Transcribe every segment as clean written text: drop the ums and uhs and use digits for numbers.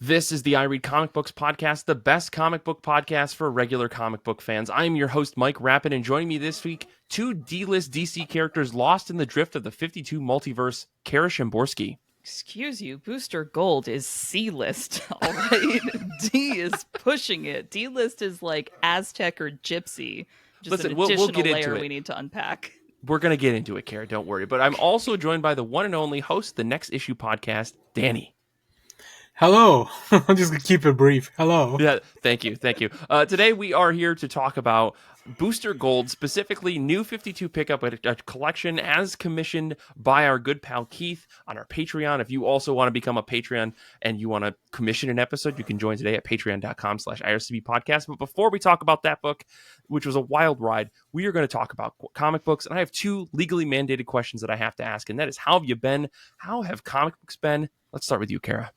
This is the I Read Comic Books podcast, the best comic book podcast for regular comic book fans. I'm your host, Mike Rapin, and joining me this week, two D-list DC characters lost in the drift of the 52 multiverse, Kara Shimborski. Excuse you, Booster Gold is C-list, all right? D is pushing it. D-list is like Aztec or Gypsy. Just Listen, an we'll additional get into layer it. We need to unpack. We're going to get into it, Kara, don't worry. But I'm also joined by the one and only host of the Next Issue podcast, Danny. Hello. I'm just going to keep it brief. Hello. Yeah, thank you. Today we are here to talk about Booster Gold, specifically New 52 pickup, a collection as commissioned by our good pal Keith on our Patreon. If you also want to become a Patreon and you want to commission an episode, you can join today at patreon.com/IRCB podcast. But before we talk about that book, which was a wild ride, we are going to talk about comic books. And I have two legally mandated questions that I have to ask. And that is, how have you been? How have comic books been? Let's start with you, Kara.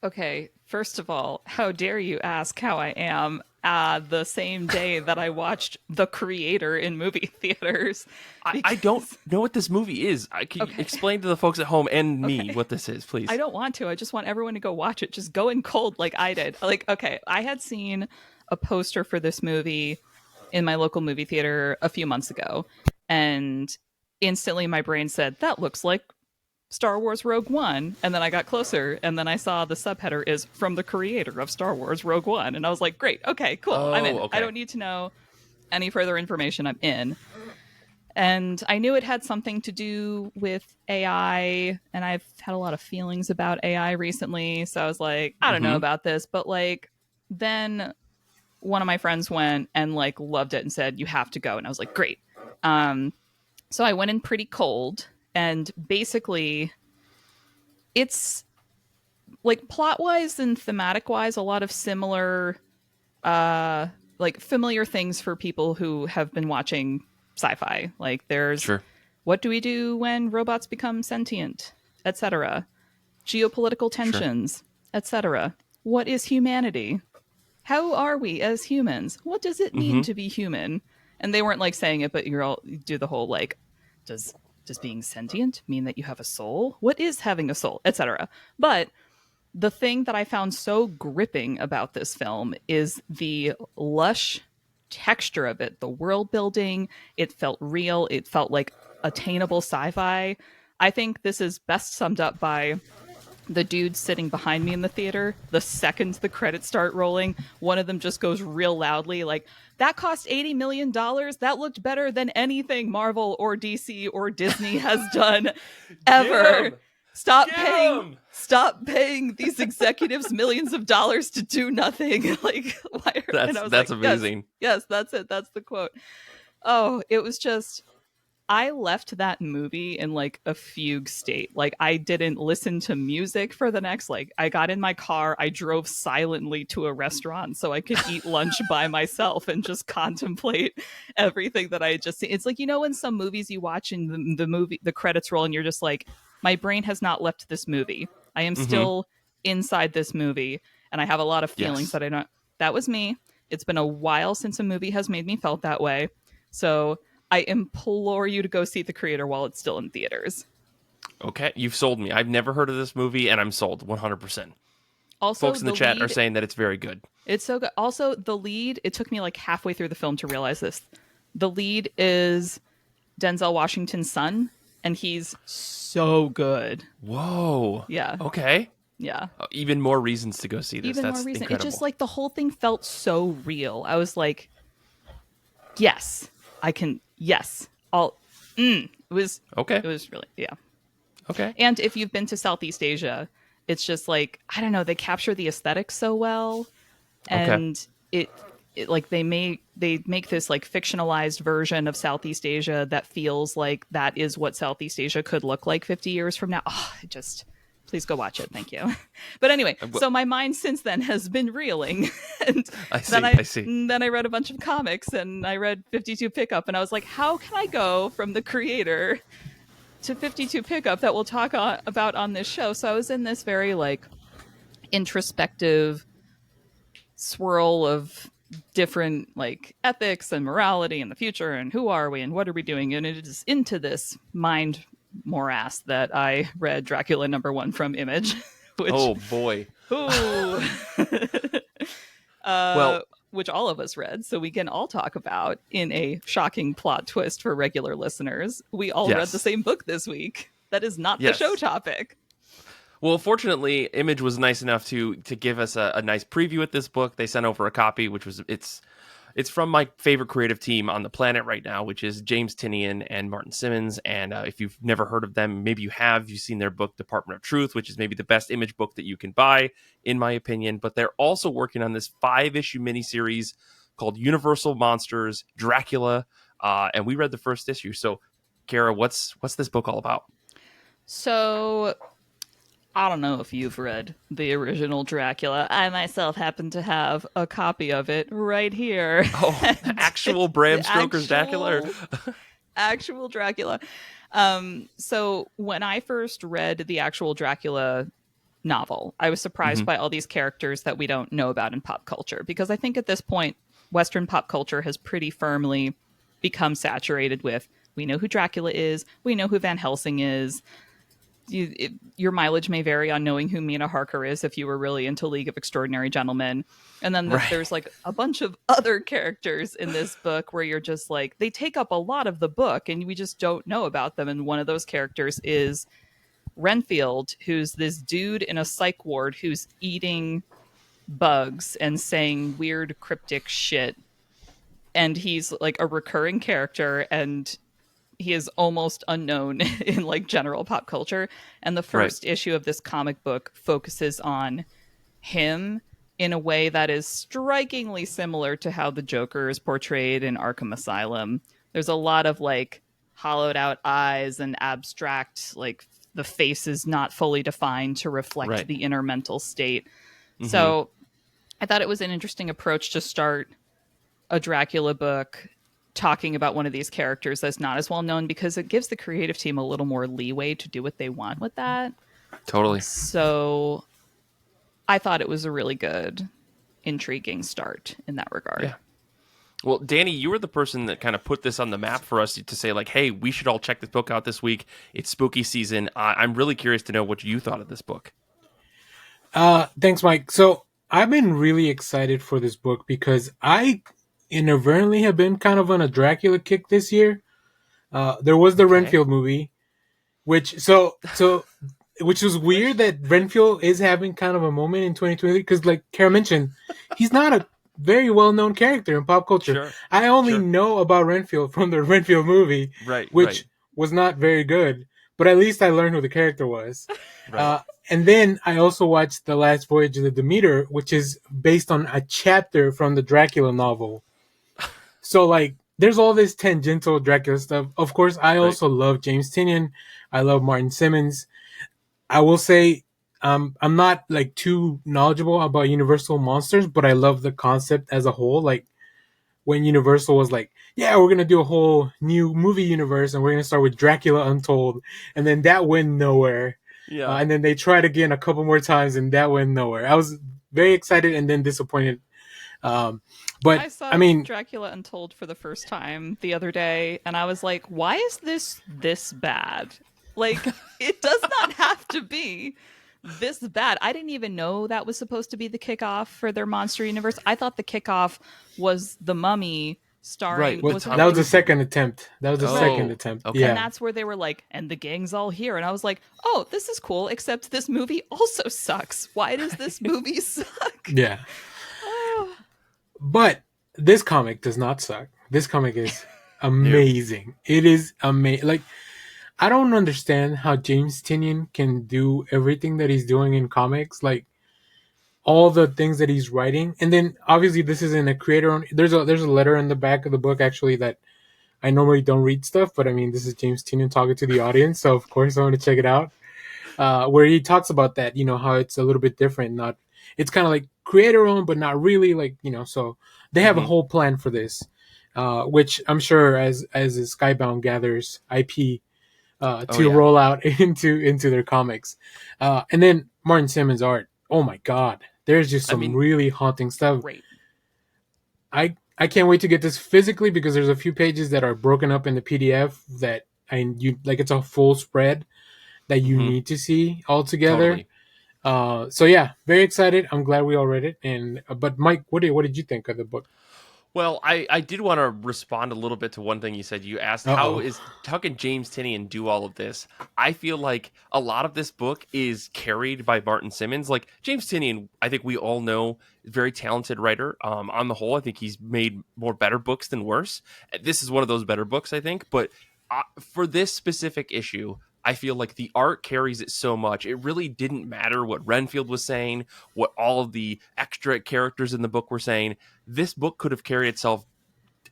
Okay, first of all, how dare you ask how I am the same day that I watched The Creator in movie theaters? I don't know what this movie is. Can you explain to the folks at home and me what this is, please? I don't want to. I just want everyone to go watch it. Just go in cold like I did. I had seen a poster for this movie in my local movie theater a few months ago, and instantly my brain said, that looks like Star Wars Rogue One, and then I got closer, and then I saw the subheader is from the creator of Star Wars Rogue One, and I was like, great, okay, cool, I'm in. Okay. I don't need to know any further information, I'm in. And I knew it had something to do with AI, and I've had a lot of feelings about AI recently, so I was like, I don't know about this, but then one of my friends went and loved it and said, you have to go, and I was like, great. So I went in pretty cold. And basically, it's plot-wise and thematic-wise, a lot of similar, familiar things for people who have been watching sci-fi. There's What do we do when robots become sentient, etc. Geopolitical tensions, etc. What is humanity? How are we as humans? What does it mean to be human? And they weren't saying it, but you do the whole does being sentient mean that you have a soul? What is having a soul? Etc. But the thing that I found so gripping about this film is the lush texture of it, the world building. It felt real. It felt like attainable sci-fi. I think this is best summed up by the dudes sitting behind me in the theater. The second the credits start rolling, one of them just goes real loudly that cost $80 million. That looked better than anything Marvel or DC or Disney has done ever. Stop paying these executives millions of dollars to do nothing. That's amazing. Yes, that's it. That's the quote. Oh, it was just, I left that movie in a fugue state. I didn't listen to music for the next, I got in my car, I drove silently to a restaurant so I could eat lunch by myself and just contemplate everything that I had just seen. It's when some movies you watch and the credits roll and you're just my brain has not left this movie. I am still inside this movie and I have a lot of feelings that I don't. That was me. It's been a while since a movie has made me felt that way. So I implore you to go see The Creator while it's still in theaters. Okay, you've sold me. I've never heard of this movie, and I'm sold 100%. Also, folks in the chat are saying that it's very good. It's so good. Also, the lead, it took me halfway through the film to realize this. The lead is Denzel Washington's son, and he's so good. Whoa. Yeah. Okay. Yeah. Even more reasons to go see this. Even That's more reason. incredible. It just the whole thing felt so real. I was like, yes, I can. Yes. It was okay. It was really, yeah. Okay. And if you've been to Southeast Asia, it's just I don't know, they capture the aesthetics so well. And it they make this fictionalized version of Southeast Asia that feels like that is what Southeast Asia could look like 50 years from now. Oh, please go watch it. Thank you. But anyway, so my mind since then has been reeling. And I see. Then I read a bunch of comics and I read 52 Pickup and I was like, how can I go from The Creator to 52 Pickup that we'll talk about on this show? So I was in this very introspective swirl of different ethics and morality and the future and who are we and what are we doing, and it is into this mind morass that I read Dracula #1 from Image. Which, oh boy. Ooh. Well, which all of us read, so we can all talk about in a shocking plot twist for regular listeners. We all read the same book this week. That is not the show topic. Well, fortunately, Image was nice enough to give us a nice preview at this book. They sent over a copy, which was it's from my favorite creative team on the planet right now, which is James Tynion and Martin Simmons. And if you've never heard of them, maybe you have. You've seen their book, Department of Truth, which is maybe the best Image book that you can buy, in my opinion. But they're also working on this 5-issue miniseries called Universal Monsters, Dracula. And we read the first issue. So, Kara, what's this book all about? So, I don't know if you've read the original Dracula. I myself happen to have a copy of it right here. Oh, actual Bram Stoker's Dracula? Actual Dracula. So when I first read the actual Dracula novel, I was surprised by all these characters that we don't know about in pop culture. Because I think at this point, Western pop culture has pretty firmly become saturated with, we know who Dracula is, we know who Van Helsing is. Your mileage may vary on knowing who Mina Harker is if you were really into League of Extraordinary Gentlemen. And then there's like a bunch of other characters in this book where you're just like, they take up a lot of the book and we just don't know about them. And one of those characters is Renfield, who's this dude in a psych ward who's eating bugs and saying weird cryptic shit. And he's like a recurring character, and he is almost unknown in like general pop culture. And the first issue of this comic book focuses on him in a way that is strikingly similar to how the Joker is portrayed in Arkham Asylum. There's a lot of like hollowed out eyes and abstract, like the face is not fully defined to reflect the inner mental state. So I thought it was an interesting approach to start a Dracula book talking about one of these characters that's not as well known, because it gives the creative team a little more leeway to do what they want with that. Totally. So I thought it was a really good, intriguing start in that regard. Yeah. Well, Danny, you were the person that kind of put this on the map for us to say, like, hey, we should all check this book out this week. It's spooky season. I'm really curious to know what you thought of this book. Thanks, Mike. So I've been really excited for this book because I inadvertently have been kind of on a Dracula kick this year. There was the Renfield movie, which was weird that Renfield is having kind of a moment in 2023 because, like Kara mentioned, he's not a very well-known character in pop culture. Sure. I only know about Renfield from the Renfield movie, which was not very good, but at least I learned who the character was. And then I also watched The Last Voyage of the Demeter, which is based on a chapter from the Dracula novel. So, like, there's all this tangential Dracula stuff. Of course, I also love James Tynion. I love Martin Simmons. I will say I'm not, like, too knowledgeable about Universal Monsters, but I love the concept as a whole. Like, when Universal was like, yeah, we're going to do a whole new movie universe, and we're going to start with Dracula Untold. And then that went nowhere. Yeah. And then they tried again a couple more times, and that went nowhere. I was very excited and then disappointed. But I saw Dracula Untold for the first time the other day, and I was like, why is this bad? Like, it does not have to be this bad. I didn't even know that was supposed to be the kickoff for their monster universe. I thought the kickoff was The Mummy starring... that was the second attempt. Okay. Yeah. And that's where they were like, and the gang's all here. And I was like, oh, this is cool, except this movie also sucks. Why does this movie suck? Yeah. But this comic does not suck. This comic is amazing. It is amazing. Like, I don't understand how James Tynion can do everything that he's doing in comics. Like, all the things that he's writing. And then, obviously, this isn't a creator. There's a letter in the back of the book, actually, that I normally don't read stuff. But, I mean, this is James Tynion talking to the audience. So, of course, I want to check it out. Where he talks about that, how it's a little bit different. It's kind of like creator-owned, but not really. Like, so they have a whole plan for this, which I'm sure as Skybound gathers IP roll out into their comics. And then Martin Simmons' art. Oh, my God. There's just some really haunting stuff. Great. I can't wait to get this physically because there's a few pages that are broken up in the PDF that it's a full spread that you need to see all together. So yeah, very excited. I'm glad we all read it. And but Mike, what did you think of the book? Well, I did want to respond a little bit to one thing you said. You asked Uh-oh. how can James Tynion do all of this? I feel like a lot of this book is carried by Martin Simmons. Like James Tynion, I think we all know, very talented writer. On the whole, I think he's made more better books than worse. This is one of those better books, I think. But for this specific issue, I feel like the art carries it so much. It really didn't matter what Renfield was saying, what all of the extra characters in the book were saying. This book could have carried itself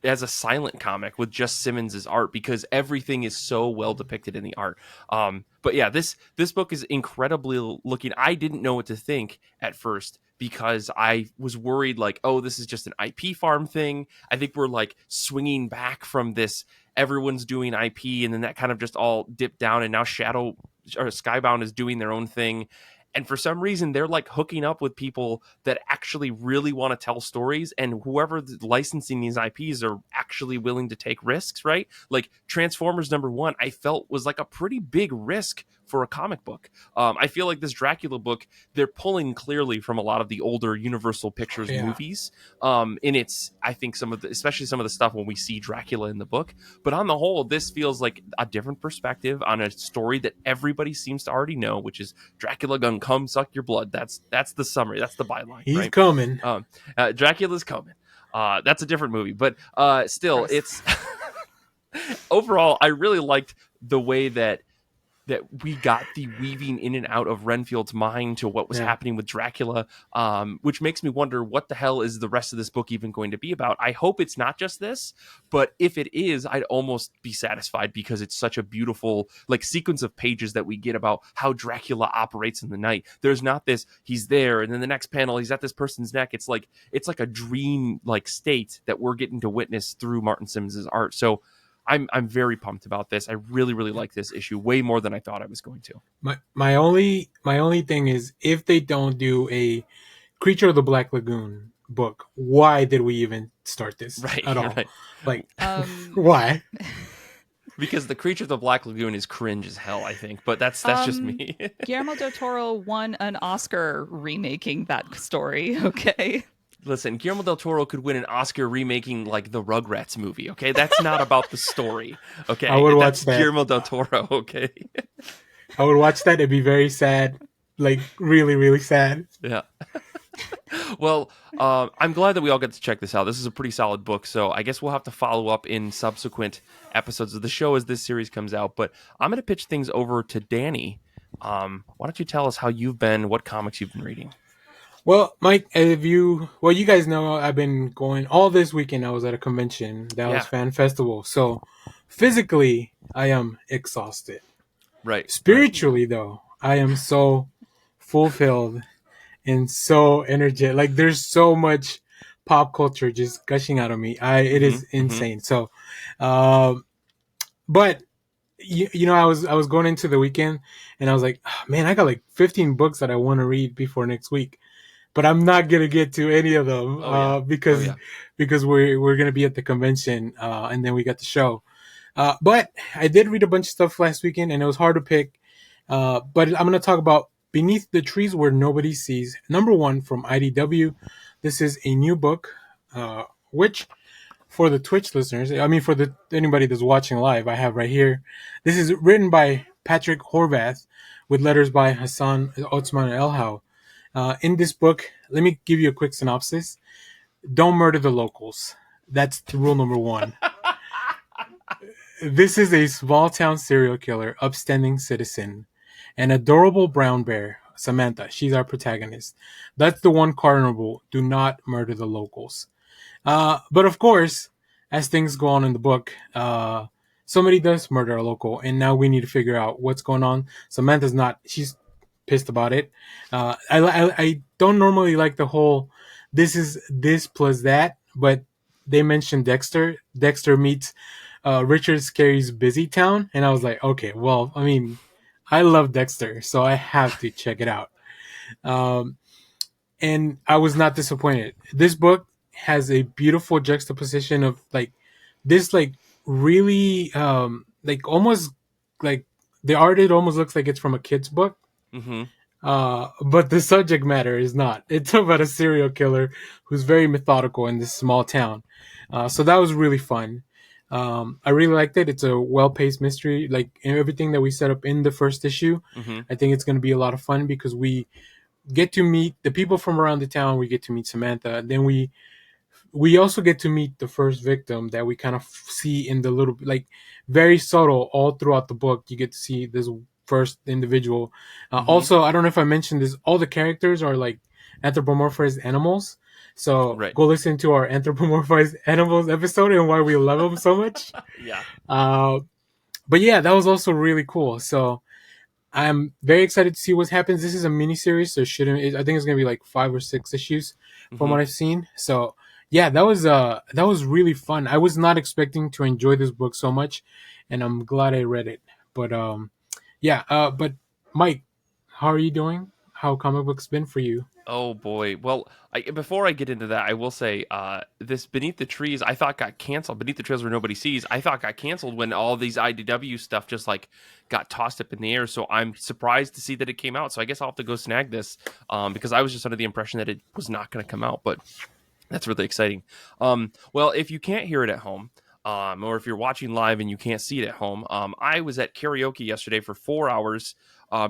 as a silent comic with just Simmons's art because everything is so well depicted in the art. But yeah, this book is incredibly looking. I didn't know what to think at first because I was worried like, oh, this is just an IP farm thing. I think we're like swinging back from this. Everyone's doing IP, and then that kind of just all dipped down, and now Shadow or Skybound is doing their own thing. And for some reason, they're like hooking up with people that actually really want to tell stories. And whoever licensing these IPs are actually willing to take risks, right? Like Transformers #1, I felt was like a pretty big risk for a comic book. I feel like this Dracula book, they're pulling clearly from a lot of the older Universal Pictures movies. And it's, I think especially some of the stuff when we see Dracula in the book. But on the whole, this feels like a different perspective on a story that everybody seems to already know, which is Dracula gonna come suck your blood. That's the summary. That's the byline. He's right? coming. Dracula's coming. That's a different movie, but still, it's overall, I really liked the way that we got the weaving in and out of Renfield's mind to what was happening with Dracula, which makes me wonder what the hell is the rest of this book even going to be about. I hope it's not just this, but if it is, I'd almost be satisfied because it's such a beautiful like sequence of pages that we get about how Dracula operates in the night. There's not this, he's there, and then the next panel, he's at this person's neck. It's like a dream like state that we're getting to witness through Martin Simmons' art. So I'm very pumped about this. I really, really like this issue way more than I thought I was going to. My only thing is if they don't do a Creature of the Black Lagoon book, why did we even start this at all? Right. Like, why? Because the Creature of the Black Lagoon is cringe as hell, I think. But that's just me. Guillermo del Toro won an Oscar remaking that story. Okay. Listen, Guillermo del Toro could win an Oscar remaking like the Rugrats movie, okay? That's not about the story, okay? I would watch that. Guillermo del Toro, okay? I would watch that. It'd be very sad. Like, really, really sad. Yeah. Well, I'm glad that we all get to check this out. This is a pretty solid book, so I guess we'll have to follow up in subsequent episodes of the show as this series comes out. But I'm going to pitch things over to Danny. Why don't you tell us how you've been, what comics you've been reading? Well, Mike, you guys know I've been going all this weekend. I was at a convention that was Fan Festival. So physically, I am exhausted. Right. Spiritually, though, I am so fulfilled and so energetic. Like there's so much pop culture just gushing out of me. It is insane. So, but you know, I was going into the weekend and I was like, oh, man, I got like 15 books that I want to read before next week. But I'm not gonna get to any of them because we're gonna be at the convention and then we got the show. But I did read a bunch of stuff last weekend and it was hard to pick. But I'm gonna talk about Beneath the Trees Where Nobody Sees, #1 from IDW. This is a new book, which for the Twitch listeners, I mean for anybody that's watching live, I have right here. This is written by Patrick Horvath with letters by Hassan Otsman Elhau. In this book, let me give you a quick synopsis. Don't murder the locals. That's rule #1. This is a small town serial killer, upstanding citizen, an adorable brown bear, Samantha. She's our protagonist. That's the one cardinal rule. Do not murder the locals. But of course, as things go on in the book, somebody does murder a local, and now we need to figure out what's going on. Samantha's she's pissed about it. I don't normally like the whole this is this plus that, but they mentioned Dexter. Dexter meets Richard Scarry's Busy Town, and I was like, okay, well, I mean, I love Dexter, so I have to check it out. And I was not disappointed. This book has a beautiful juxtaposition of like this, like really, like almost like the art. It almost looks like it's from a kid's book. Mm-hmm. But the subject matter is not. It's about a serial killer who's very methodical in this small town. So that was really fun. I really liked it. It's a well-paced mystery. Like everything that we set up in the first issue, I think it's going to be a lot of fun because we get to meet the people from around the town. We get to meet Samantha. And then we also get to meet the first victim that we kind of see in the little, like, very subtle all throughout the book. You get to see this first individual. Also, I don't know if I mentioned this, all the characters are like anthropomorphized animals. So go listen to our anthropomorphized animals episode and why we love them so much. Yeah. But yeah, that was also really cool. So I'm very excited to see what happens. This is a mini series, so I think it's gonna be like 5 or 6 issues from what I've seen. So yeah, that was really fun. I was not expecting to enjoy this book so much, and I'm glad I read it. But but Mike, how are you doing? How comic books been for you? Oh boy. Well, before I get into that, I will say this Beneath the Trees I thought got canceled. Beneath the Trees Where Nobody Sees I thought got canceled when all these IDW stuff just like got tossed up in the air. So I'm surprised to see that it came out. So I guess I'll have to go snag this because I was just under the impression that it was not going to come out. But that's really exciting. Well, if you can't hear it at home, or if you're watching live and you can't see it at home, I was at karaoke yesterday for 4 hours,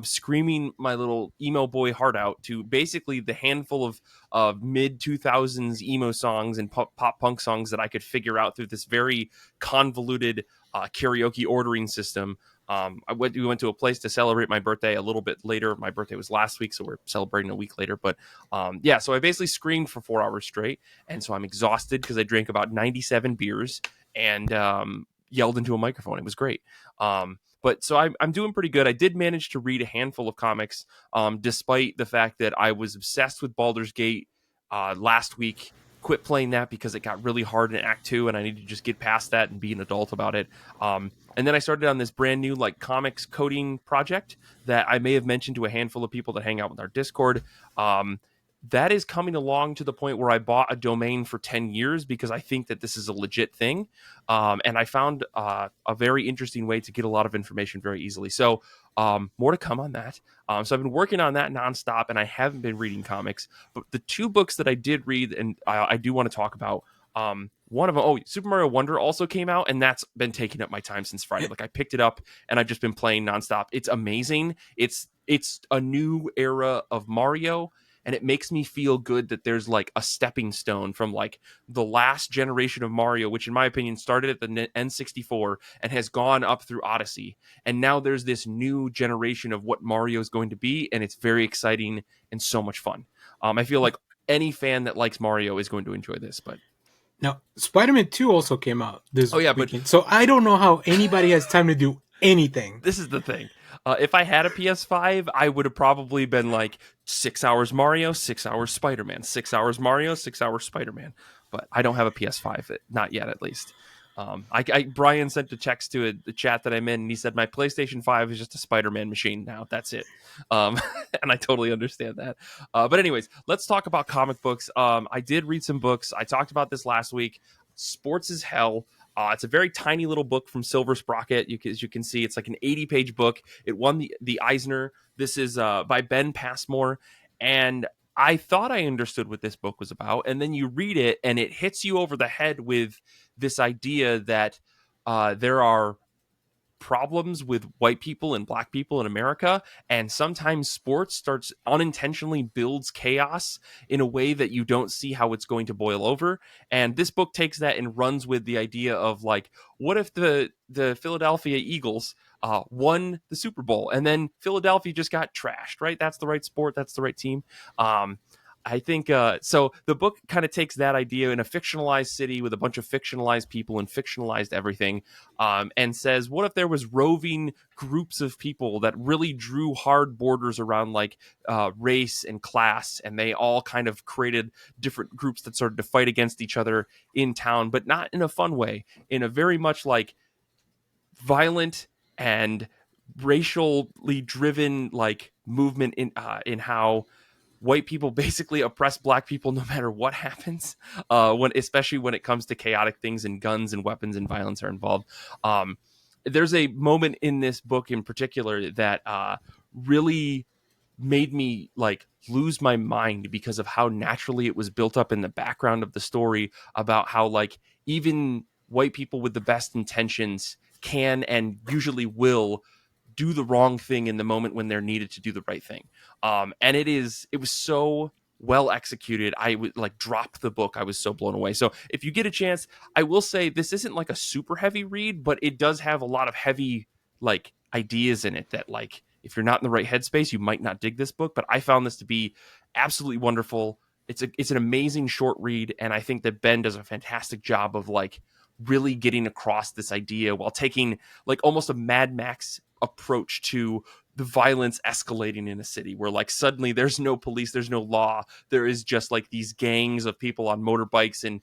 screaming my little emo boy heart out to basically the handful of mid 2000s emo songs and pop punk songs that I could figure out through this very convoluted karaoke ordering system. We went to a place to celebrate my birthday a little bit later. My birthday was last week, so we're celebrating a week later. But so I basically screamed for 4 hours straight. And so I'm exhausted because I drank about 97 beers and yelled into a microphone. It was great. But so I'm doing pretty good. I did manage to read a handful of comics, despite the fact that I was obsessed with Baldur's Gate last week. Quit playing that because it got really hard in Act 2, and I need to just get past that and be an adult about it. And then I started on this brand new like comics coding project that I may have mentioned to a handful of people that hang out with our Discord. That is coming along to the point where I bought a domain for 10 years because I think that this is a legit thing. And I found a very interesting way to get a lot of information very easily. So more to come on that. So I've been working on that nonstop and I haven't been reading comics. But the 2 books that I did read and I do want to talk about, one of them, Super Mario Wonder also came out, and that's been taking up my time since Friday. Like I picked it up and I've just been playing nonstop. It's amazing. It's a new era of Mario. And it makes me feel good that there's like a stepping stone from like the last generation of Mario, which in my opinion started at the N64 and has gone up through Odyssey. And now there's this new generation of what Mario is going to be. And it's very exciting and so much fun. I feel like any fan that likes Mario is going to enjoy this. But now Spider-Man 2 also came out this weekend. But so I don't know how anybody has time to do anything. This is the thing. If I had a PS5, I would have probably been like 6 hours Mario, 6 hours Spider-Man, 6 hours Mario, 6 hours Spider-Man. But I don't have a PS5, not yet at least. Brian sent a text to the chat that I'm in, and he said my PlayStation 5 is just a Spider-Man machine now. That's it. And I totally understand that. But anyways, let's talk about comic books. I did read some books. I talked about this last week. Sports is Hell. It's a very tiny little book from Silver Sprocket. As you can see, it's like an 80-page book. It won the Eisner. This is by Ben Passmore. And I thought I understood what this book was about. And then you read it, and it hits you over the head with this idea that there are problems with white people and black people in America, and sometimes sports starts unintentionally builds chaos in a way that you don't see how it's going to boil over. And this book takes that and runs with the idea of like, what if the Philadelphia Eagles won the Super Bowl and then Philadelphia just got trashed, right? That's the right sport, that's the right team. I think so the book kind of takes that idea in a fictionalized city with a bunch of fictionalized people and fictionalized everything, and says, what if there was roving groups of people that really drew hard borders around like race and class, and they all kind of created different groups that started to fight against each other in town, but not in a fun way, in a very much like violent and racially driven like movement in how white people basically oppress black people no matter what happens, especially when it comes to chaotic things and guns and weapons and violence are involved. There's a moment in this book in particular that really made me like lose my mind because of how naturally it was built up in the background of the story about how like even white people with the best intentions can and usually will do the wrong thing in the moment when they're needed to do the right thing. And it was so well executed. I would like drop the book. I was so blown away. So if you get a chance, I will say this isn't like a super heavy read, but it does have a lot of heavy like ideas in it that like if you're not in the right headspace, you might not dig this book. But I found this to be absolutely wonderful. It's an amazing short read, and I think that Ben does a fantastic job of like really getting across this idea while taking like almost a Mad Max approach to the violence escalating in a city where like suddenly there's no police, there's no law, there is just like these gangs of people on motorbikes and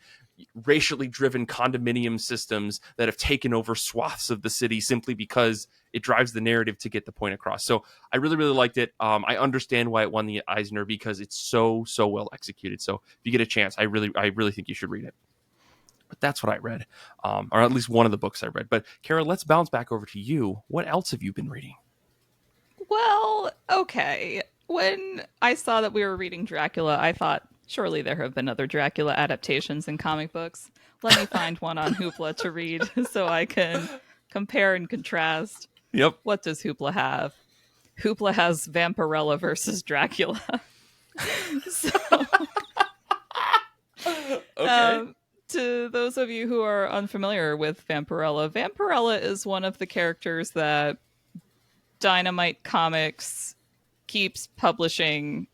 racially driven condominium systems that have taken over swaths of the city simply because it drives the narrative to get the point across. So I really, really liked it. I understand why it won the Eisner because it's so well executed. So if you get a chance, I really think you should read it. But that's what I read, or at least one of the books I read. But Kara, let's bounce back over to you. What else have you been reading? Well, okay. When I saw that we were reading Dracula, I thought, surely there have been other Dracula adaptations in comic books. Let me find one on Hoopla to read so I can compare and contrast. Yep. What does Hoopla have? Hoopla has Vampirella versus Dracula. So, okay. To those of you who are unfamiliar with Vampirella, Vampirella is one of the characters that Dynamite Comics keeps publishing,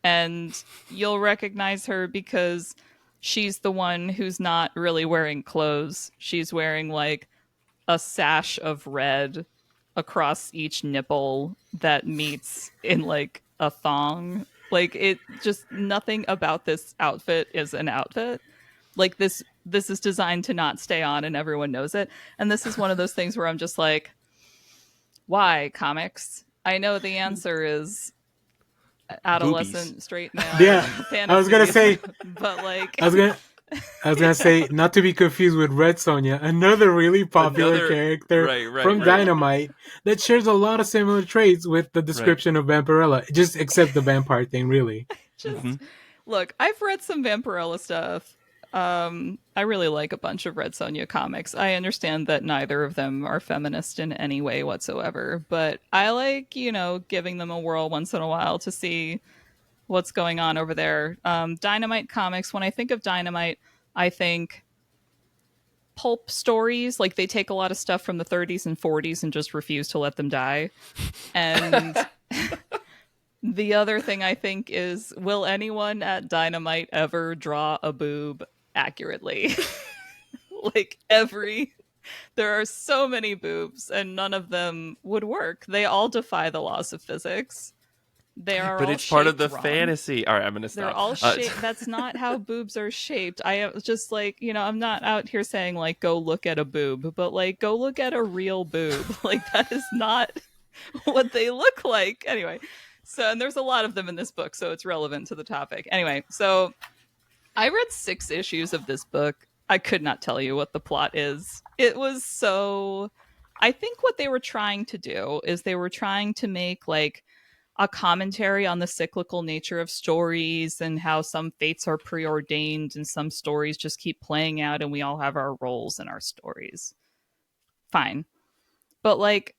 and you'll recognize her because she's the one who's not really wearing clothes. She's wearing like a sash of red across each nipple that meets in like a thong. Like it just nothing about this outfit is an outfit. Like this is designed to not stay on and everyone knows it. And this is one of those things where I'm just like, why comics? I know the answer is adolescent Boobies. straight male. Yeah, fantasies, I was gonna say, but like I was gonna say, not to be confused with Red Sonja, another really popular character from Dynamite that shares a lot of similar traits with the description of Vampirella, just except the vampire thing, really. Look, I've read some Vampirella stuff. I really like a bunch of Red Sonja comics. I understand that neither of them are feminist in any way whatsoever, but I like, giving them a whirl once in a while to see what's going on over there. Dynamite comics, when I think of Dynamite, I think pulp stories. Like they take a lot of stuff from the 30s and 40s and just refuse to let them die. And the other thing I think is, will anyone at Dynamite ever draw a boob accurately? There are so many boobs and none of them would work. They all defy the laws of physics. They are but all it's part of the wrong. fantasy. All right, I'm gonna stop. They're all shaped. That's not how boobs are shaped. I was just like, I'm not out here saying like go look at a boob, but like go look at a real boob. Like that is not what they look like. Anyway, and there's a lot of them in this book, so it's relevant to the topic. Anyway, so I read 6 issues of this book. I could not tell you what the plot is. It was so... I think what they were trying to do is they were trying to make like a commentary on the cyclical nature of stories and how some fates are preordained and some stories just keep playing out and we all have our roles in our stories. Fine. But like,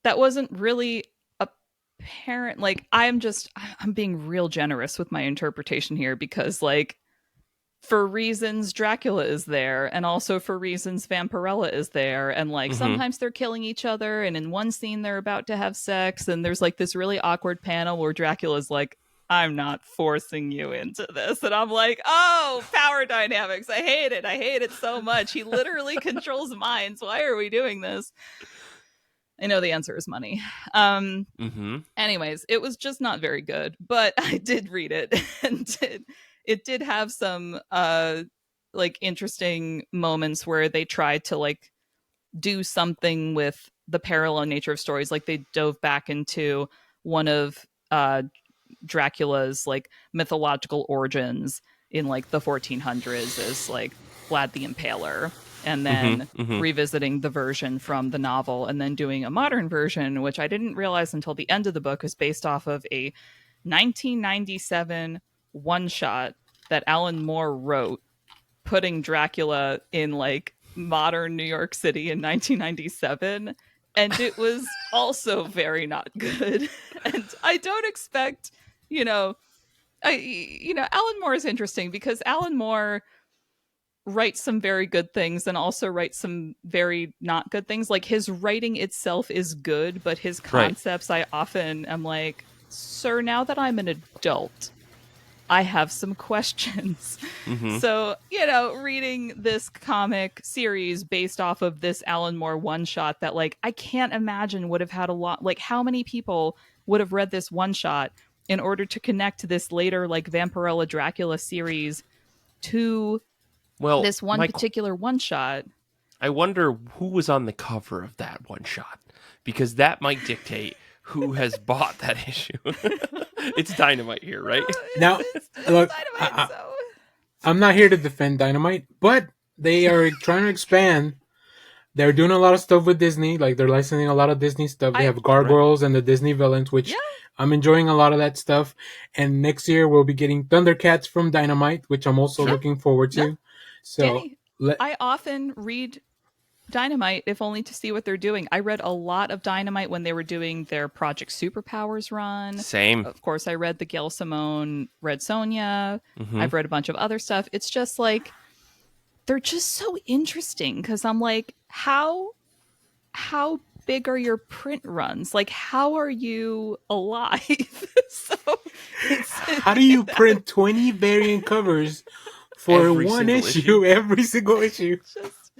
that wasn't really apparent. Like, I'm being real generous with my interpretation here because like, for reasons Dracula is there, and also for reasons Vampirella is there, and like sometimes they're killing each other, and in one scene they're about to have sex, and there's like this really awkward panel where Dracula's like, I'm not forcing you into this, and I'm like, oh, power dynamics, I hate it so much. He literally controls minds. Why are we doing this? I know the answer is money. Anyways, it was just not very good, but I did read it, and it did have some like interesting moments where they tried to like do something with the parallel nature of stories. Like they dove back into one of Dracula's like mythological origins in like the 1400s as like Vlad the Impaler. and then revisiting the version from the novel, and then doing a modern version, which I didn't realize until the end of the book is based off of a 1997 one-shot that Alan Moore wrote, putting Dracula in like modern New York City in 1997, and it was also very not good. And I don't expect, Alan Moore is interesting because Alan Moore writes some very good things and also writes some very not good things. Like, his writing itself is good, but his concepts, I often am like, sir, now that I'm an adult, I have some questions. So, reading this comic series based off of this Alan Moore one-shot that, like, I can't imagine would have had a lot, like, how many people would have read this one-shot in order to connect this later, like, Vampirella Dracula series to this one particular one-shot. I wonder who was on the cover of that one-shot, because that might dictate who has bought that issue. It's Dynamite here, right? Now, look, I'm not here to defend Dynamite, but they are trying to expand. They're doing a lot of stuff with Disney. Like, they're licensing a lot of Disney stuff. They have Gargoyles and the Disney villains, which I'm enjoying a lot of that stuff. And next year we'll be getting Thundercats from Dynamite, which I'm also looking forward to. So Danny, I often read Dynamite if only to see what they're doing. I read a lot of Dynamite when they were doing their Project Superpowers run. Same. Of course, I read the Gail Simone Red Sonja. I've read a bunch of other stuff. It's just like, they're just so interesting because I'm like, how big are your print runs? Like, how are you alive? How do you print 20 variant covers for one issue, every single issue?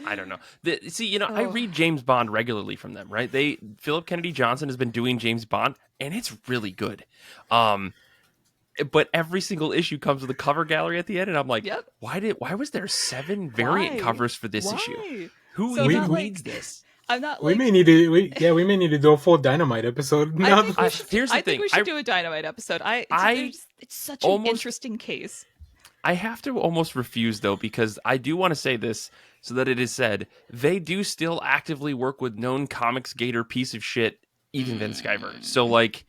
I don't know. I read James Bond regularly from them, right? Philip Kennedy Johnson has been doing James Bond, and it's really good. But every single issue comes with a cover gallery at the end, and I'm like, why was there 7 variant covers for this issue? Who even reads this? I'm not. We may need to do a full Dynamite episode. Here's the thing. think we should do a Dynamite episode. It's such an interesting case. I have to almost refuse, though, because I do want to say this so that it is said. They do still actively work with known comics gator piece of shit, even Vince Skyver. So, like,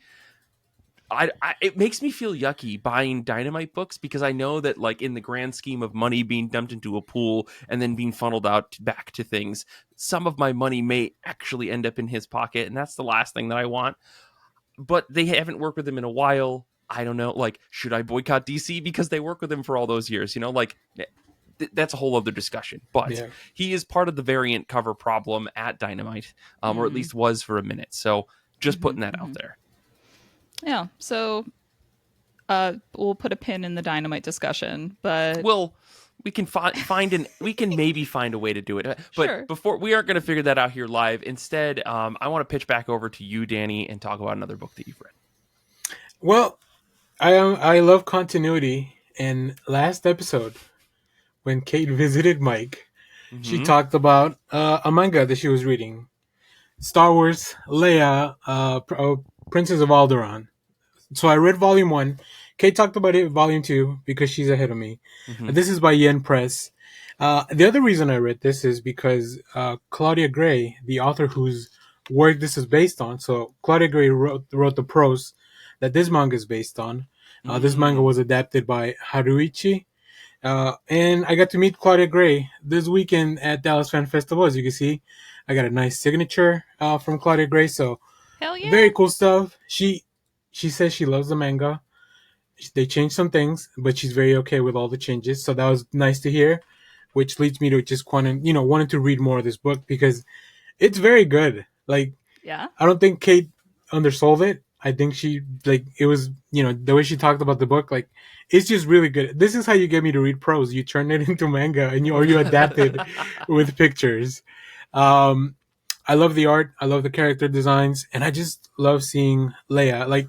it makes me feel yucky buying Dynamite books because I know that, like, in the grand scheme of money being dumped into a pool and then being funneled out back to things, some of my money may actually end up in his pocket, and that's the last thing that I want. But they haven't worked with him in a while. I don't know, like, should I boycott DC because they work with him for all those years? Like, that's a whole other discussion. But he is part of the variant cover problem at Dynamite, or at least was for a minute. So just putting that out there. Yeah, so we'll put a pin in the Dynamite discussion, but we can we can maybe find a way to do it. But before, we aren't going to figure that out here live. Instead, I want to pitch back over to you, Danny, and talk about another book that you've read. Well, I love continuity, and last episode, when Kate visited Mike, she talked about a manga that she was reading, Star Wars Leia, Princess of Alderaan. So I read Volume 1. Kate talked about it Volume 2 because she's ahead of me. This is by Yen Press. The other reason I read this is because Claudia Gray, the author whose work this is based on, so Claudia Gray wrote the prose that this manga is based on. This manga was adapted by Haruichi. And I got to meet Claudia Gray this weekend at Dallas Fan Festival. As you can see, I got a nice signature from Claudia Gray. So, hell yeah. Very cool stuff. She says she loves the manga. They changed some things, but she's very okay with all the changes. So that was nice to hear, which leads me to just wanting to read more of this book because it's very good. Like, I don't think Kate undersold it. I think it was, the way she talked about the book, like, it's just really good. This is how you get me to read prose. You turn it into manga and you adapt it with pictures. I love the art. I love the character designs. And I just love seeing Leia. Like,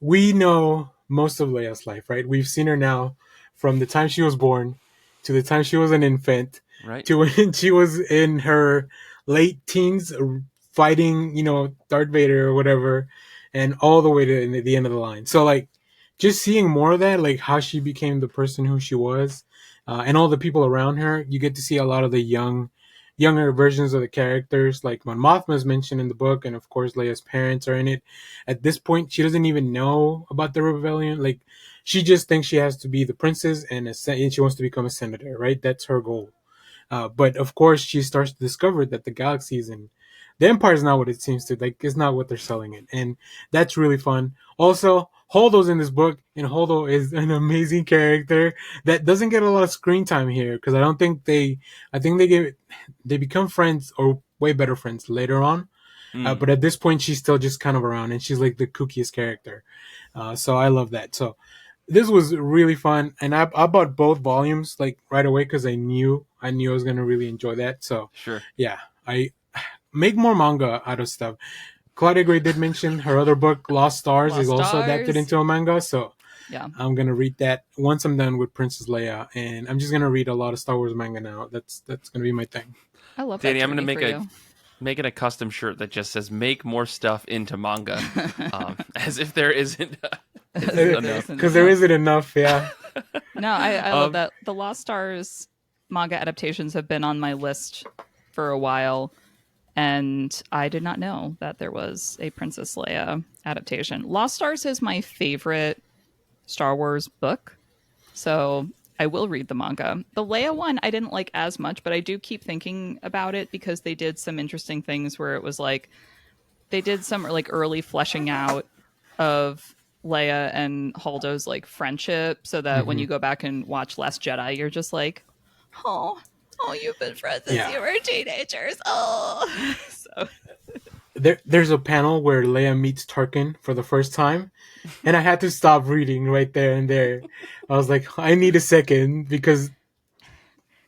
we know most of Leia's life, right? We've seen her now from the time she was born to the time she was an infant, right, to when she was in her late teens fighting, Darth Vader or whatever, and all the way to the end of the line. So, like, just seeing more of that, like how she became the person who she was, and all the people around her, you get to see a lot of the young younger versions of the characters. Like Mon Mothma is mentioned in the book, and of course Leia's parents are in it. At this point, she doesn't even know about the rebellion. Like, she just thinks she has to be the princess, and she wants to become a senator. Right, that's her goal. But of course, she starts to discover that the galaxy is in the Empire is not what it seems to. Like, it's not what they're selling it, and that's really fun. Also, Holdo's in this book, and Holdo is an amazing character that doesn't get a lot of screen time here because I don't think they. I think they become friends or way better friends later on. But at this point, she's still just kind of around, and she's like the kookiest character. So I love that. So this was really fun, and I bought both volumes like right away because I knew I was gonna really enjoy that. So Sure. Yeah, I make more manga out of stuff. Claudia Gray did mention her other book, Lost Stars, is also adapted into a manga. So yeah, I'm gonna read that once I'm done with Princess Leia, and I'm just gonna read a lot of Star Wars manga now. That's gonna be my thing. I love Danny, that. I'm gonna making a custom shirt that just says "Make more stuff into manga," as if there isn't enough. Because there isn't enough. Yeah. No, I love that. The Lost Stars manga adaptations have been on my list for a while, and I did not know that there was a Princess Leia adaptation. Lost Stars is my favorite Star Wars book, so I will read the manga. The Leia one I didn't like as much, but I do keep thinking about it because they did some interesting things where it was like they did some like early fleshing out of Leia and Holdo's like friendship, so that when you go back and watch Last Jedi, you're just like, oh, you've been friends since you were teenagers. Oh, so There's a panel where Leia meets Tarkin for the first time, and I had to stop reading right there and there. I was like, I need a second because,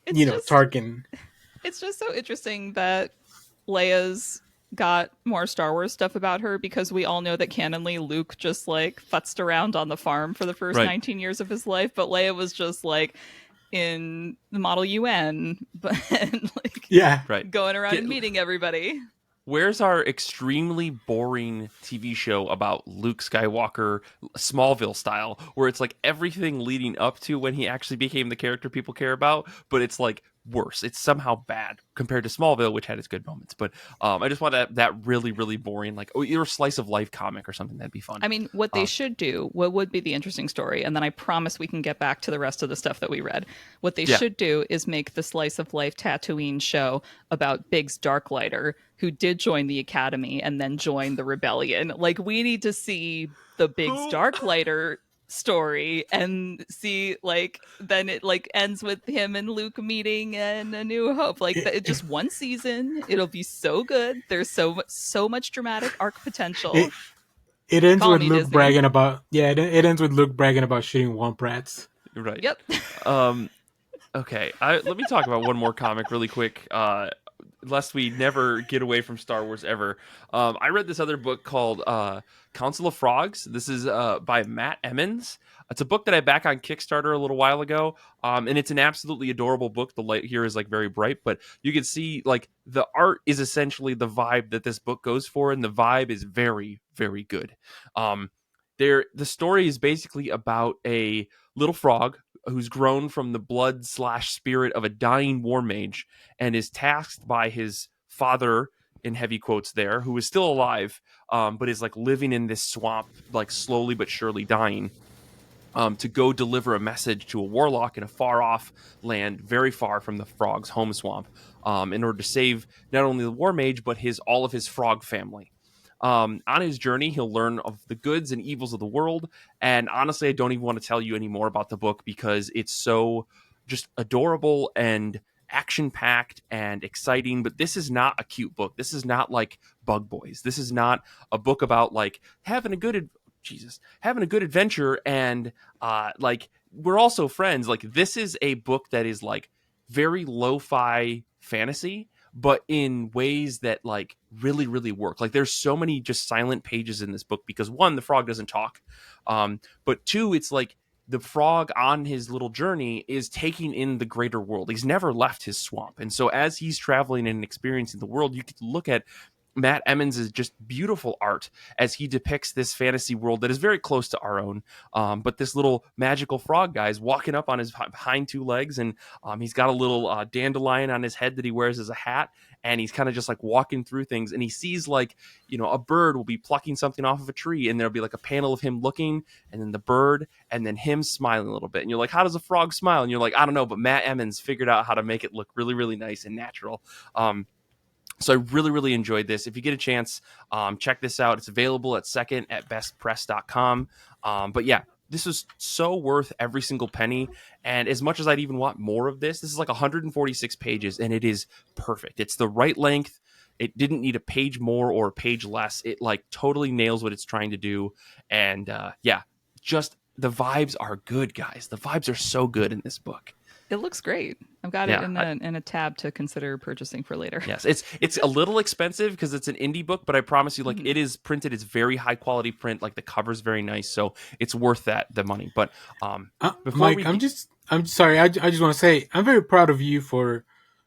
Tarkin. It's just so interesting that Leia's got more Star Wars stuff about her because we all know that canonly Luke just like futzed around on the farm for the first 19 years of his life, but Leia was just like in the Model UN, but like going around and meeting everybody. Where's our extremely boring TV show about Luke Skywalker, Smallville style, where it's like everything leading up to when he actually became the character people care about, but it's like worse. It's somehow bad compared to Smallville, which had its good moments. But I just want that really, really boring, like either a slice of life comic or something. That'd be fun. I mean, what they should do, what would be the interesting story, and then I promise we can get back to the rest of the stuff that we read. What they should do is make the slice of life Tatooine show about Biggs Darklighter, who did join the Academy and then joined the Rebellion. Like, we need to see the Biggs Darklighter story and see, like, then it like ends with him and Luke meeting in A New Hope. Like, just one season, it'll be so good. There's so much dramatic arc potential. It ends with Luke bragging about it ends with Luke bragging about shooting womp rats. Right. Yep. Okay. Let me talk about one more comic really quick. Lest we never get away from Star Wars ever. I read this other book called Council of Frogs. This is by Matt Emmons. It's a book that I back on Kickstarter a little while ago, and it's an absolutely adorable book. The light here is like very bright, but you can see like the art is essentially the vibe that this book goes for, and the vibe is very, very good. The story is basically about a little frog who's grown from the blood/spirit of a dying war mage and is tasked by his father, in heavy quotes there, who is still alive, but is like living in this swamp, like slowly but surely dying, to go deliver a message to a warlock in a far off land, very far from the frog's home swamp, in order to save not only the war mage, but all of his frog family. On his journey, he'll learn of the goods and evils of the world. And honestly, I don't even want to tell you any more about the book because it's so just adorable and action-packed and exciting. But this is not a cute book. This is not like Bug Boys. This is not a book about like having a good adventure and like we're also friends. Like, this is a book that is like very lo-fi fantasy, but in ways that like really, really work. Like, there's so many just silent pages in this book because one, the frog doesn't talk. But two, it's like the frog on his little journey is taking in the greater world. He's never left his swamp. And so as he's traveling and experiencing the world, you can look at Matt Emmons is just beautiful art as he depicts this fantasy world that is very close to our own. But this little magical frog guy is walking up on his hind two legs, and he's got a little dandelion on his head that he wears as a hat, and he's kind of just like walking through things, and he sees like, you know, a bird will be plucking something off of a tree, and there'll be like a panel of him looking, and then the bird, and then him smiling a little bit, and you're like, how does a frog smile? And you're like, I don't know, but Matt Emmons figured out how to make it look really, really nice and natural. So I really, really enjoyed this. If you get a chance, check this out. It's available at second at bestpress.com. But yeah, this was so worth every single penny. And as much as I'd even want more of this is like 146 pages, and it is perfect. It's the right length. It didn't need a page more or a page less. It like totally nails what it's trying to do. And yeah, just the vibes are good, guys. The vibes are so good in this book. It looks great. I've got it in a tab to consider purchasing for later. Yes, it's a little expensive because it's an indie book, but I promise you, like, it is printed. It's very high quality print. Like, the cover's very nice, so it's worth the money. But Mike, I'm sorry. I just want to say I'm very proud of you for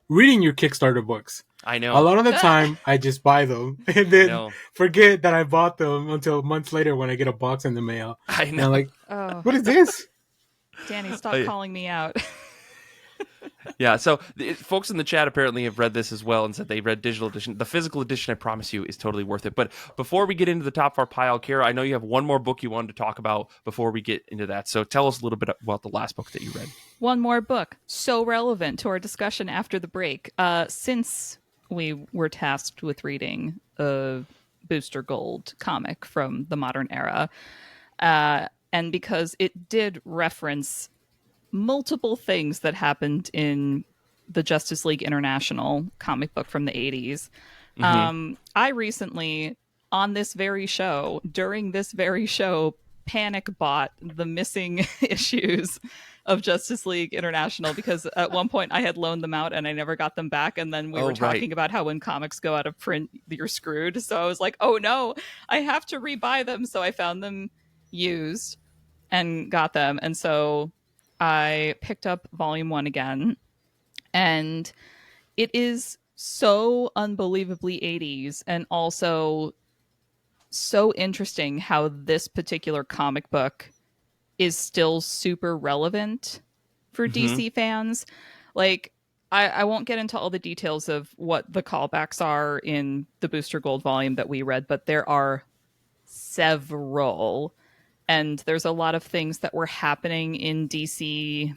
reading your Kickstarter books. I know. A lot of the time, I just buy them and then forget that I bought them until months later when I get a box in the mail. I know. And I'm like, what is this? Danny, stop calling me out. Yeah, so folks in the chat apparently have read this as well and said they read digital edition. The physical edition, I promise you, is totally worth it. But before we get into the top of our pile, Kara, I know you have one more book you wanted to talk about before we get into that. So tell us a little bit about the last book that you read. One more book, so relevant to our discussion after the break. Since we were tasked with reading a Booster Gold comic from the modern era, and because it did reference multiple things that happened in the Justice League International comic book from the 80s. I recently, on this very show, during this very show, panic bought the missing issues of Justice League International because at one point I had loaned them out and I never got them back. And then we were talking about how when comics go out of print, you're screwed. So I was like, oh no, I have to rebuy them. So I found them used and got them. And so I picked up volume 1 again, and it is so unbelievably 80s and also so interesting how this particular comic book is still super relevant for DC fans. Like, I won't get into all the details of what the callbacks are in the Booster Gold volume that we read, but there are several. And there's a lot of things that were happening in DC,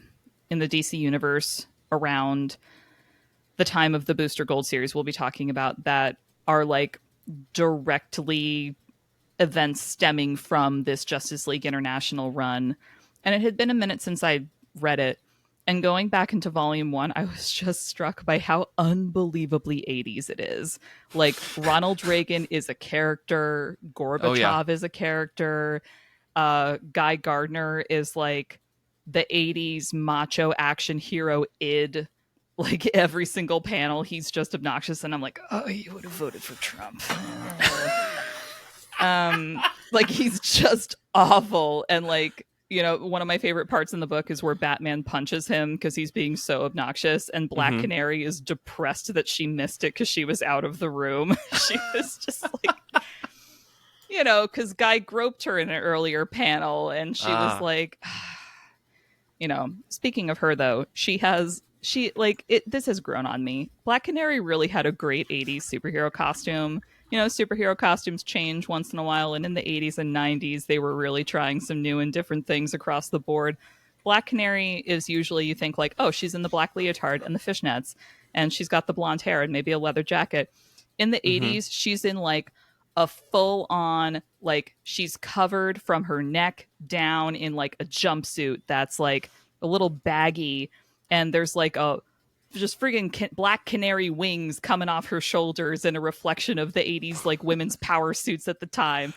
in the DC universe around the time of the Booster Gold series we'll be talking about that are like directly events stemming from this Justice League International run. And it had been a minute since I read it. And going back into volume 1, I was just struck by how unbelievably 80s it is. Like, Ronald Reagan is a character. Gorbachev is a character. Guy Gardner is like the 80s macho action hero id. Like, every single panel he's just obnoxious, and I'm like, oh, you would have voted for Trump. Like, he's just awful. And like, you know, one of my favorite parts in the book is where Batman punches him because he's being so obnoxious, and Black Canary is depressed that she missed it because she was out of the room. She was just like, you know, because Guy groped her in an earlier panel, and she was like, you know, speaking of her, though, this has grown on me. Black Canary really had a great 80s superhero costume. You know, superhero costumes change once in a while, and in the 80s and 90s, they were really trying some new and different things across the board. Black Canary is usually, you think like, oh, she's in the black leotard and the fishnets, and she's got the blonde hair and maybe a leather jacket. In the 80s, she's in like a full-on, like, she's covered from her neck down in like a jumpsuit that's like a little baggy, and there's like a just friggin' black canary wings coming off her shoulders in a reflection of the 80s like women's power suits at the time.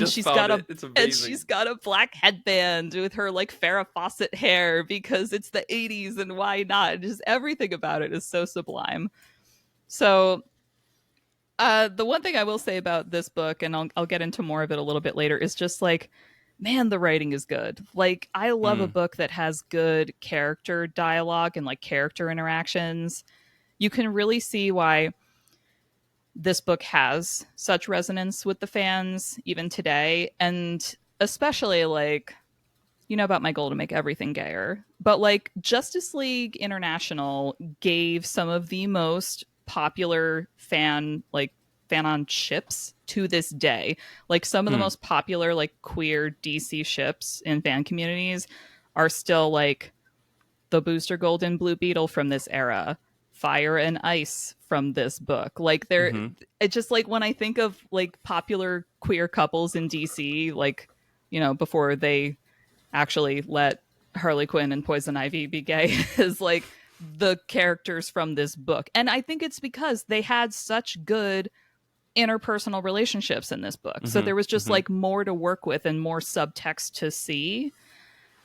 She's got a black headband with her like Farrah Fawcett hair because it's the 80s and why not? Just everything about it is so sublime. So the one thing I will say about this book, and I'll get into more of it a little bit later, is just like, man, the writing is good. Like, I love a book that has good character dialogue and like character interactions. You can really see why this book has such resonance with the fans even today. And especially, like, you know about my goal to make everything gayer, but like Justice League International gave some of the most popular fan on ships to this day. Like some of the most popular like queer DC ships in fan communities are still like the Booster Gold and Blue Beetle from this era, Fire and Ice from this book. Like they're it's just like when I think of like popular queer couples in DC, like, you know, before they actually let Harley Quinn and Poison Ivy be gay, is like the characters from this book. And I think it's because they had such good interpersonal relationships in this book. So there was just like more to work with and more subtext to see.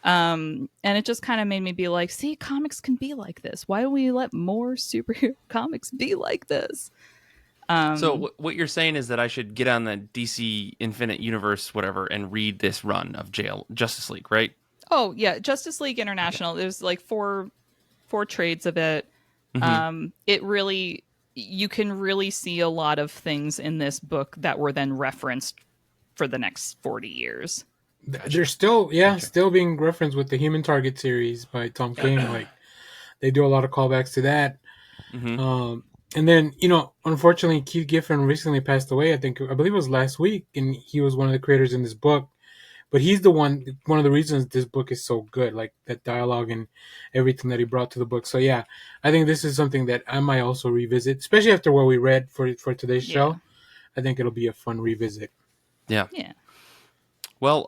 And it just kind of made me be like, see, comics can be like this. Why don't we let more superhero comics be like this? So what you're saying is that I should get on the DC Infinite Universe, whatever, and read this run of Justice League, right? Oh yeah, Justice League International. Okay. There's like four trades of it. It really, you can really see a lot of things in this book that were then referenced for the next 40 years. They're still, still being referenced with the Human Target series by Tom King. Like they do a lot of callbacks to that. And then, you know, unfortunately, Keith Giffen recently passed away. I believe it was last week, and he was one of the creators in this book. But he's one of the reasons this book is so good, like that dialogue and everything that he brought to the book. So yeah, I think this is something that I might also revisit, especially after what we read for today's show. I think it'll be a fun revisit. Yeah. Well,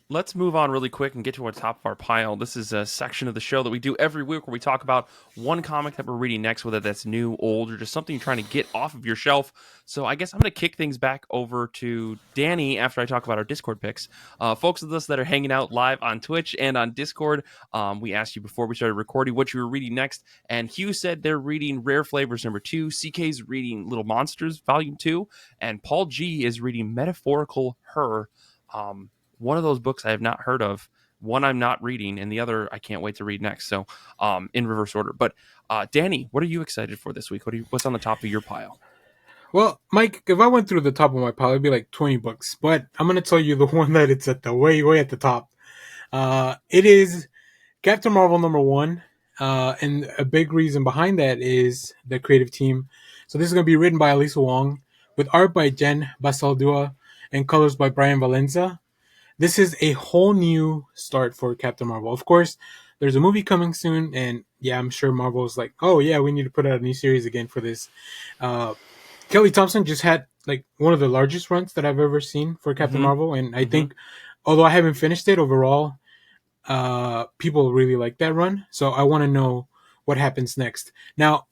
let's move on really quick and get to our top of our pile. This is a section of the show that we do every week where we talk about one comic that we're reading next, whether that's new, old, or just something you're trying to get off of your shelf. So I guess I'm going to kick things back over to Danny after I talk about our Discord picks. Folks of us that are hanging out live on Twitch and on Discord, we asked you before we started recording what you were reading next, and Hugh said they're reading Rare Flavors #2, CK's reading Little Monsters Volume 2, and Paul G is reading Metaphorical Her. One of those books I have not heard of, one I'm not reading, and the other I can't wait to read next. So in reverse order. But Danny, what are you excited for this week? What's on the top of your pile? Well, Mike, if I went through the top of my pile, it'd be like 20 books. But I'm going to tell you the one that it's at the way at the top. It is Captain Marvel #1. And a big reason behind that is the creative team. So this is going to be written by Elisa Wong with art by Jen Basaldua and colors by Brian Valenza. This is a whole new start for Captain Marvel. Of course, there's a movie coming soon, and yeah, I'm sure Marvel's like, oh yeah, we need to put out a new series again for this. Kelly Thompson just had like one of the largest runs that I've ever seen for Captain Marvel, and I think, although I haven't finished it overall, people really like that run. So I want to know what happens next. Now,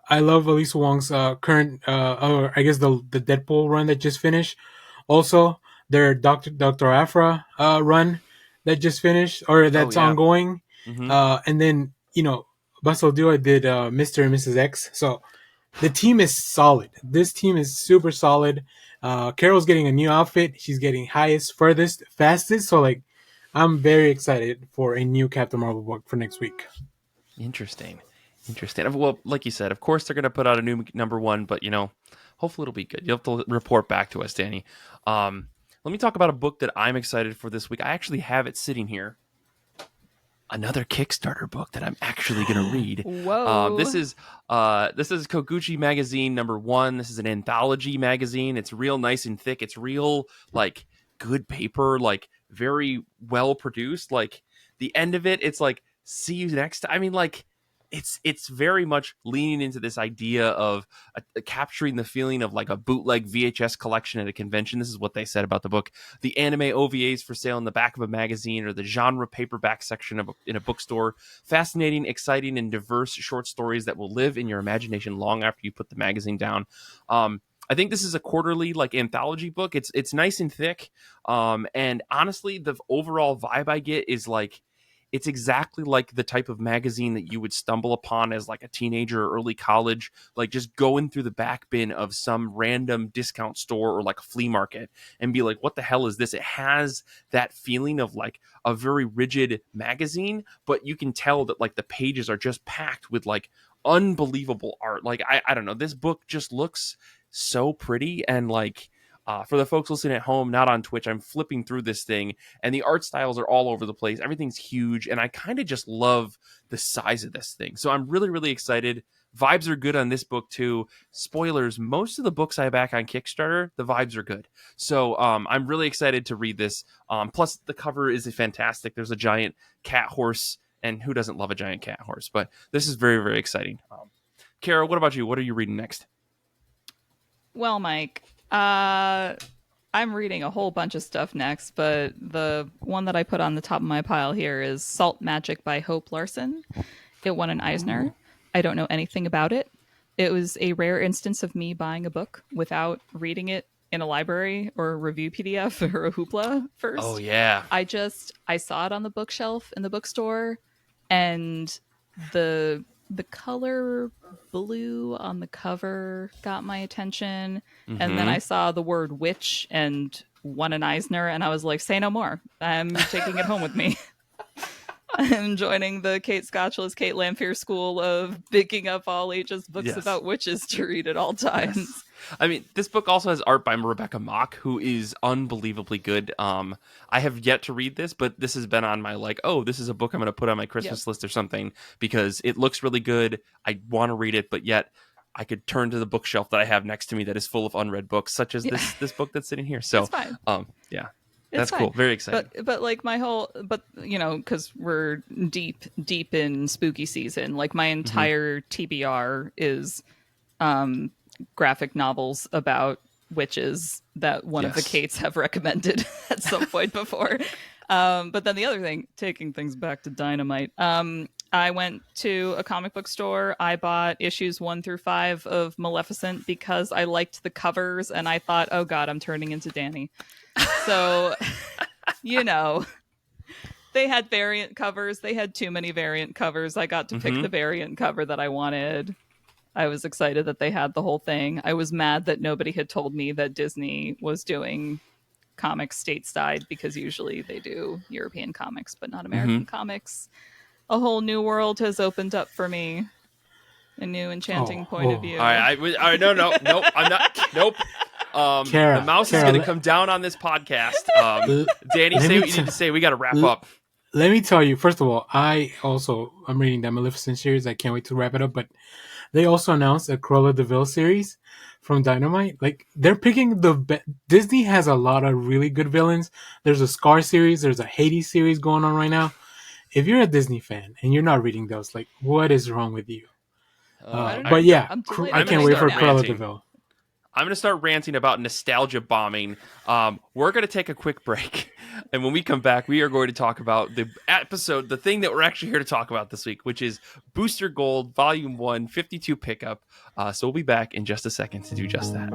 I love Elisa Wong's current, or I guess the Deadpool run that just finished. Also, their Dr. Aphra run that just finished, or that's ongoing. And then, you know, Basaldua did Mr. and Mrs. X. So the team is solid. This team is super solid. Carol's getting a new outfit. She's getting highest, furthest, fastest. So, like, I'm very excited for a new Captain Marvel book for next week. Interesting. Well, like you said, of course they're going to put out a new #1, but, you know, hopefully it'll be good. You'll have to report back to us, Danny. Let me talk about a book that I'm excited for this week. I actually have it sitting here. Another Kickstarter book that I'm actually going to read. Whoa! This is Koguchi Magazine #1. This is an anthology magazine. It's real nice and thick. It's real like good paper, like very well produced. Like the end of it, it's like see you next time. I mean, like it's very much leaning into this idea of capturing the feeling of like a bootleg VHS collection at a convention. This is what they said about the book. The anime OVAs for sale in the back of a magazine, or the genre paperback section in a bookstore. Fascinating, exciting, and diverse short stories that will live in your imagination long after you put the magazine down. I think this is a quarterly like anthology book. It's nice and thick. And honestly, the overall vibe I get is like, it's exactly like the type of magazine that you would stumble upon as like a teenager or early college, like just going through the back bin of some random discount store or like a flea market and be like, what the hell is this? It has that feeling of like a very rigid magazine, but you can tell that like the pages are just packed with like unbelievable art. Like, I don't know, this book just looks so pretty. And like, for the folks listening at home, not on Twitch, I'm flipping through this thing and the art styles are all over the place. Everything's huge. And I kind of just love the size of this thing. So I'm really, really excited. Vibes are good on this book too. Spoilers, most of the books I back on Kickstarter, the vibes are good. So I'm really excited to read this. Plus the cover is fantastic. There's a giant cat horse, and who doesn't love a giant cat horse? But this is very, very exciting. Kara, what about you? What are you reading next? Well, Mike, I'm reading a whole bunch of stuff next, but the one that I put on the top of my pile here is Salt Magic by Hope Larson. It won an Eisner. Ooh. I don't know anything about it. It was a rare instance of me buying a book without reading it in a library or a review PDF or a Hoopla first. Oh, yeah. I saw it on the bookshelf in the bookstore, and the color blue on the cover got my attention. Mm-hmm. And then I saw the word witch and won an Eisner, and I was like, say no more. I'm taking it home with me. I'm joining the Kate Scotchless, Kate Lamphere school of picking up all ages books about witches to read at all times. Yes. I mean, this book also has art by Rebecca Mock, who is unbelievably good. I have yet to read this, but this has been on my this is a book I'm going to put on my Christmas list or something, because it looks really good. I want to read it, but yet I could turn to the bookshelf that I have next to me that is full of unread books, such as this book that's sitting here. So, it's fine. That's cool. Very exciting. But like because we're deep in spooky season, like my entire TBR is graphic novels about witches that one of the Kates have recommended at some point before. But then the other thing, taking things back to Dynamite, I went to a comic book store. I bought issues 1 through 5 of Maleficent because I liked the covers and I thought, oh God, I'm turning into Danny. So, they had variant covers. They had too many variant covers. I got to pick the variant cover that I wanted. I was excited that they had the whole thing. I was mad that nobody had told me that Disney was doing comics stateside, because usually they do European comics, but not American comics. A whole new world has opened up for me. A new enchanting point of view. All right, no, I'm not. Nope. Kara, the mouse is going to come down on this podcast. Danny, say what you need to say. We got to wrap up. Let me tell you, first of all, I'm reading that Maleficent series. I can't wait to wrap it up. But they also announced a Cruella de Vil series from Dynamite. Like, they're picking Disney has a lot of really good villains. There's a Scar series. There's a Hades series going on right now. If you're a Disney fan and you're not reading those, like, what is wrong with you? But yeah, I can't wait for Cruella de Vil. I'm going to start ranting about nostalgia bombing. We're going to take a quick break. And when we come back, we are going to talk about the thing that we're actually here to talk about this week, which is Booster Gold Volume 1, 52 pickup. So we'll be back in just a second to do just that.